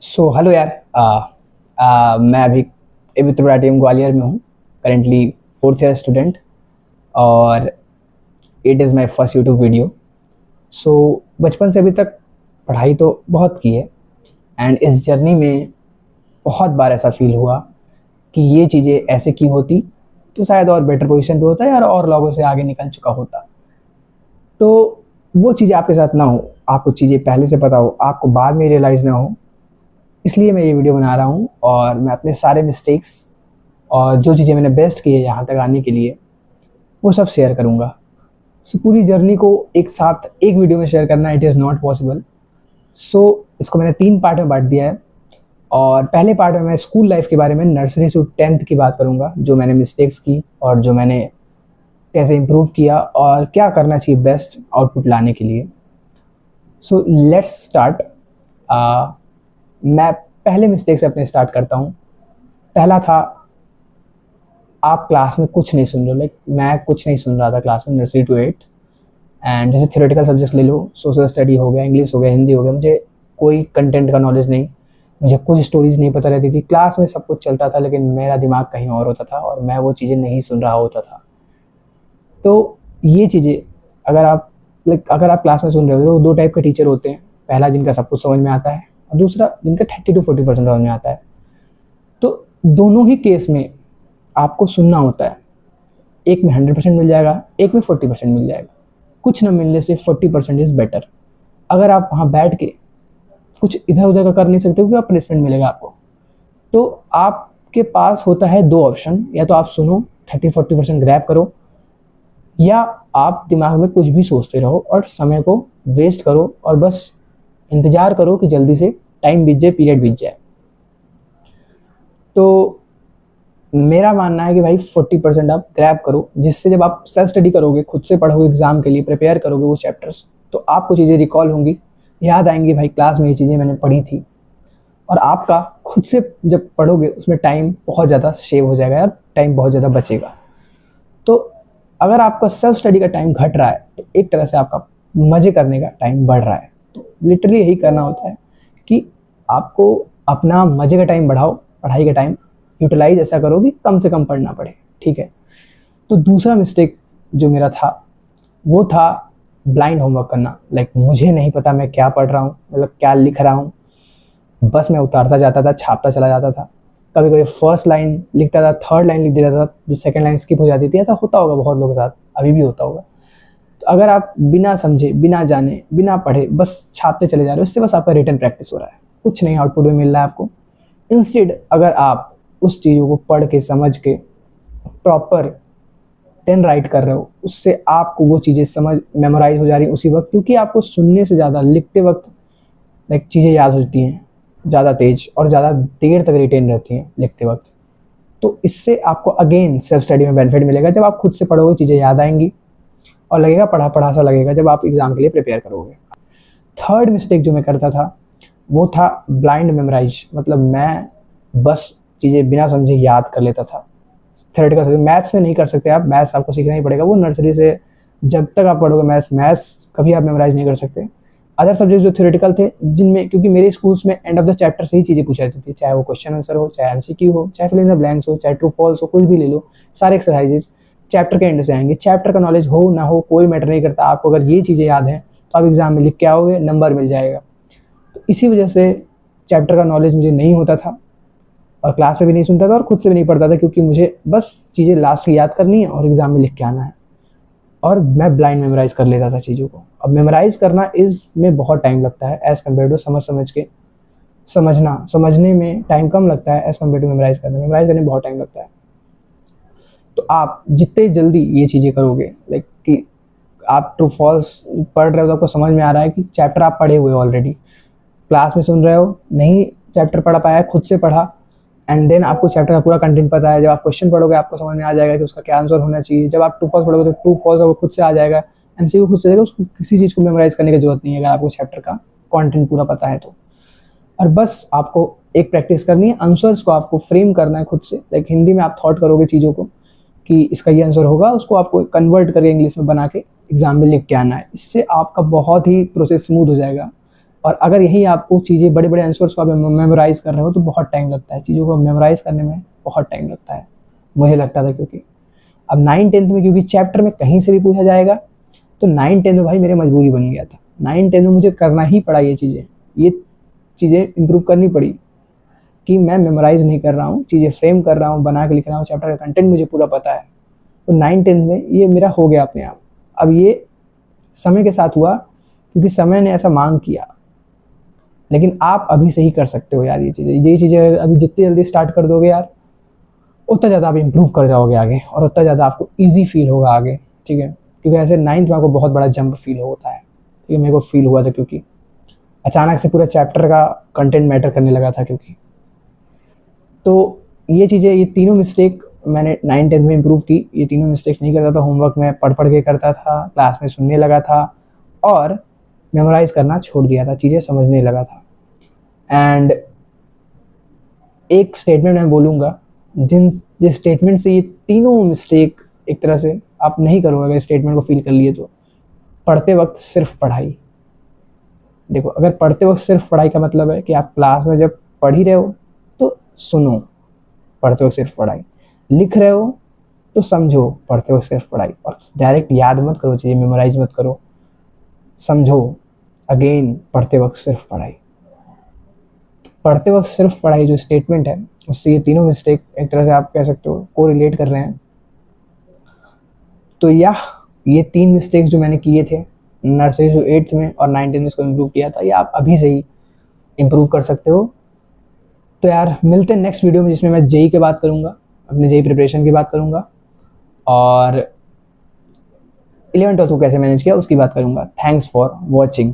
Hello यार। मैं अभी अभी त्रिपुरा टीम ग्वालियर में हूँ। Currently fourth year student. और it is my first YouTube video. बचपन से अभी तक पढ़ाई तो बहुत की है। एंड इस जर्नी में बहुत बार ऐसा फील हुआ कि ये चीज़ें ऐसे की होती तो शायद और बेटर पोजीशन पे होता यार, और लोगों से आगे निकल चुका होता। तो वो चीज़ें आपके साथ ना हो, आपको चीज़ें पहले से पता हो, आपको बाद में रियलाइज़ ना हो, इसलिए मैं ये वीडियो बना रहा हूँ। और मैं अपने सारे मिस्टेक्स और जो चीज़ें मैंने बेस्ट की है यहाँ तक आने के लिए, वो सब शेयर करूँगा। पूरी जर्नी को एक साथ एक वीडियो में शेयर करना इट इज़ नॉट पॉसिबल। इसको मैंने 3 पार्ट में बांट दिया है। और पहले पार्ट में मैं स्कूल लाइफ के बारे में, नर्सरी से 10th की बात करूँगा, जो मैंने मिस्टेक्स की और जो मैंने कैसे इम्प्रूव किया और क्या करना चाहिए बेस्ट आउटपुट लाने के लिए। Let's start. मैं पहले मिस्टेक से अपने स्टार्ट करता हूँ। पहला था, आप क्लास में कुछ नहीं सुन रहे हो। लाइक मैं कुछ नहीं सुन रहा था क्लास में, नर्सरी टू 8th। एंड जैसे थ्योरेटिकल सब्जेक्ट ले लो, सोशल स्टडी हो गया, इंग्लिश हो गया, हिंदी हो गया, मुझे कोई कंटेंट का नॉलेज नहीं, मुझे कुछ स्टोरीज नहीं पता रहती थी। क्लास में सब कुछ चलता था लेकिन मेरा दिमाग कहीं और होता था और मैं वो चीज़ें नहीं सुन रहा होता था। तो ये चीज़ें, अगर आप क्लास में सुन रहे हो तो 2 टाइप के टीचर होते हैं। पहला जिनका सब कुछ समझ में आता है, और दूसरा जिनका 30 to 40% समझ में आता है। तो दोनों ही केस में आपको सुनना होता है। एक में 100% मिल जाएगा, एक में 40% मिल जाएगा। कुछ ना मिलने से 40% इज़ बेटर। अगर आप वहाँ बैठ के कुछ इधर उधर का कर नहीं सकते क्योंकि आप पनिशमेंट मिलेगा आपको, तो आपके पास होता है 2 ऑप्शन। या तो आप सुनो, 30-40% ग्रैब करो, या आप दिमाग में कुछ भी सोचते रहो और समय को वेस्ट करो और बस इंतज़ार करो कि जल्दी से टाइम बीत जाए, पीरियड बीत जाए। तो मेरा मानना है कि भाई 40% आप ग्रैब करो, जिससे जब आप सेल्फ स्टडी करोगे, खुद से पढ़ोगे, एग्जाम के लिए प्रिपेयर करोगे वो चैप्टर्स, तो आपको चीज़ें रिकॉल होंगी, याद आएंगी, भाई क्लास में ये चीज़ें मैंने पढ़ी थी। और आपका खुद से जब पढ़ोगे उसमें टाइम बहुत ज़्यादा सेव हो जाएगा यार, टाइम बहुत ज़्यादा बचेगा। तो अगर आपका सेल्फ स्टडी का टाइम घट रहा है तो एक तरह से आपका मज़े करने का टाइम बढ़ रहा है। तो लिटरली यही करना होता है कि आपको अपना मज़े का टाइम बढ़ाओ, पढ़ाई का टाइम यूटिलाइज ऐसा करो कि कम से कम पढ़ना पड़े। ठीक है। तो दूसरा मिस्टेक जो मेरा था वो था ब्लाइंड होमवर्क करना। लाइक मुझे नहीं पता मैं क्या पढ़ रहा हूँ, मतलब क्या लिख रहा हूँ, बस मैं उतारता जाता था, छापता चला जाता था। कभी कभी फर्स्ट लाइन लिखता था, थर्ड लाइन लिख देता था, जो सेकंड लाइन स्किप हो जाती थी। ऐसा होता होगा बहुत लोगों के साथ, अभी भी होता होगा। तो अगर आप बिना समझे, बिना जाने, बिना पढ़े बस छापते चले जा रहे हो, इससे बस आपका रिटन प्रैक्टिस हो रहा है, कुछ नहीं आउटपुट में मिल रहा है आपको। इंस्टेड अगर आप उस चीज़ों को पढ़ के, समझ के, प्रॉपर देन राइट कर रहे हो, उससे आपको वो चीज़ें समझ मेमोराइज हो जा रही है उसी वक्त। क्योंकि आपको सुनने से ज़्यादा लिखते वक्त लाइक चीज़ें याद होती हैं ज़्यादा तेज और ज़्यादा देर तक रिटेन रहती हैं लिखते वक्त। तो इससे आपको अगेन सेल्फ स्टडी में बेनिफिट मिलेगा। जब आप खुद से पढ़ोगे चीज़ें याद आएंगी और लगेगा पढ़ा पढ़ा सा लगेगा जब आप एग्ज़ाम के लिए प्रिपेयर करोगे। थर्ड मिस्टेक जो मैं करता था वो था ब्लाइंड मेमोराइज। मतलब मैं बस चीज़ें बिना समझे याद कर लेता था। थ्योरेटिकल सब्जेक्ट मैथ्स में नहीं कर सकते आप, मैथ्स आपको सीखना ही पड़ेगा। वो नर्सरी से जब तक आप पढ़ोगे मैथ्स कभी आप मेमोराइज नहीं कर सकते। अदर सब्जेक्ट जो थ्योरेटिकल थे, जिनमें क्योंकि मेरे स्कूल्स में एंड ऑफ द चैप्टर से ही चीज़ें पूछा जाती थी, चाहे वो क्वेश्चन आंसर हो, चाहे एमसीक्यू हो, चाहे फिल इन द ब्लैंक्स हो, चाहे ट्रू फॉल्स हो, कुछ भी ले लो, सारे एक्सरसाइजेज चैप्टर के एंड से आएंगे। चैप्टर का नॉलेज हो ना हो कोई मैटर नहीं करता, आपको अगर ये चीज़ें याद हैं तो आप एग्जाम में लिख के आओगे, नंबर मिल जाएगा। तो इसी वजह से चैप्टर का नॉलेज मुझे नहीं होता था और क्लास में भी नहीं सुनता था और खुद से भी नहीं पढ़ता था, क्योंकि मुझे बस चीज़ें लास्ट की याद करनी है और एग्जाम में लिख के आना है। और मैं ब्लाइंड मेमोराइज़ कर लेता था चीज़ों को। अब मेमोराइज़ करना में बहुत टाइम लगता है एज़ कम्पेयर टू समझ के समझने में टाइम कम लगता है एज़ कम्पेयर टू मेमोराइज़ करने में बहुत टाइम लगता है। तो आप जितने जल्दी ये चीज़ें करोगे, लाइक कि आप ट्रू फॉल्स पढ़ रहे हो तो आपको समझ में आ रहा है कि चैप्टर आप पढ़े हुए ऑलरेडी, क्लास में सुन रहे हो, नहीं चैप्टर पढ़ा पाया, खुद से पढ़ा, एंड देन आपको चैप्टर का पूरा कंटेंट पता है। जब आप क्वेश्चन पढ़ोगे आपको समझ में आ जाएगा कि उसका क्या आंसर होना चाहिए। जब आप ट्रू फॉल्स पढ़ोगे तो ट्रू फॉल्स आपको खुद से आ जाएगा, एमसीक्यू खुद से आ जाएगा, उसको किसी चीज़ को मेमोराइज करने की जरूरत नहीं है अगर आपको चैप्टर का कंटेंट पूरा पता है तो। और बस आपको एक प्रैक्टिस करनी है, आंसर्स को आपको फ्रेम करना है खुद से। लाइक हिंदी में आप थॉट करोगे चीज़ों को कि इसका ये आंसर होगा, उसको आपको कन्वर्ट करके इंग्लिश में बना के एग्जाम में लिख के आना है। इससे आपका बहुत ही प्रोसेस स्मूथ हो जाएगा और अगर यही आपको चीज़ें बड़े बड़े आंसर्स को आप मेमोराइज़ कर रहे हो तो बहुत टाइम लगता है, चीज़ों को मेमोराइज़ करने में बहुत टाइम लगता है, मुझे लगता था। क्योंकि अब 9th-10th में क्योंकि चैप्टर में कहीं से भी पूछा जाएगा, तो 9th-10th में भाई मेरे मजबूरी बन गया था। 9th-10th में मुझे करना ही पड़ा ये चीज़ें इम्प्रूव करनी पड़ी कि मैं मेमोराइज़ नहीं कर रहा हूँ, चीज़ें फ्रेम कर रहा हूँ, बना के लिख रहा हूँ, चैप्टर का कंटेंट मुझे पूरा पता है। तो 9th-10th में ये मेरा हो गया अपने आप। अब ये समय के साथ हुआ क्योंकि समय ने ऐसा मांग किया, लेकिन आप अभी से ही कर सकते हो यार ये चीज़ें अभी जितनी जल्दी स्टार्ट कर दोगे यार, उतना ज़्यादा आप इम्प्रूव कर जाओगे आगे, और उतना ज़्यादा आपको ईजी फील होगा आगे, ठीक है। क्योंकि ऐसे 9th में आपको बहुत बड़ा जंप फील होता है, ठीक है। मेरे को फील हुआ था क्योंकि अचानक से पूरा चैप्टर का कंटेंट मैटर करने लगा था। क्योंकि तो ये चीज़ें, ये तीनों मिस्टेक मैंने 9th-10th में इम्प्रूव की। ये तीनों मिस्टेक्स नहीं करता था, होमवर्क में पढ़ के करता था, क्लास में सुनने लगा था और मेमोराइज़ करना छोड़ दिया था, चीज़ें समझने लगा था। एंड एक स्टेटमेंट मैं बोलूँगा, जिस स्टेटमेंट से ये तीनों मिस्टेक एक तरह से आप नहीं करोगे, अगर स्टेटमेंट को फील कर लिए तो, पढ़ते वक्त सिर्फ पढ़ाई। देखो, अगर पढ़ते वक्त सिर्फ पढ़ाई का मतलब है कि आप क्लास में जब पढ़ ही रहे हो तो सुनो, पढ़ते वक्त सिर्फ पढ़ाई, लिख रहे हो तो समझो, पढ़ते वक्त सिर्फ पढ़ाई। और डायरेक्ट याद मत करो, चीज़ें मेमोराइज मत करो, समझो, अगेन पढ़ते वक्त सिर्फ पढ़ाई। पढ़ते वक्त सिर्फ पढ़ाई जो स्टेटमेंट है, उससे ये तीनों मिस्टेक एक तरह से आप कह सकते हो को रिलेट कर रहे हैं। तो ये 3 मिस्टेक्स जो मैंने किए थे नर्सरी से 8th में और 9th में इसको इम्प्रूव किया था, ये आप अभी से ही इम्प्रूव कर सकते हो। तो यार मिलते हैं नेक्स्ट वीडियो में, जिसमें मैं जेई की बात करूँगा, अपने जेई प्रिपरेशन की बात करूँगा और 11th-12th को कैसे मैनेज किया उसकी बात करूँगा। Thanks for watching.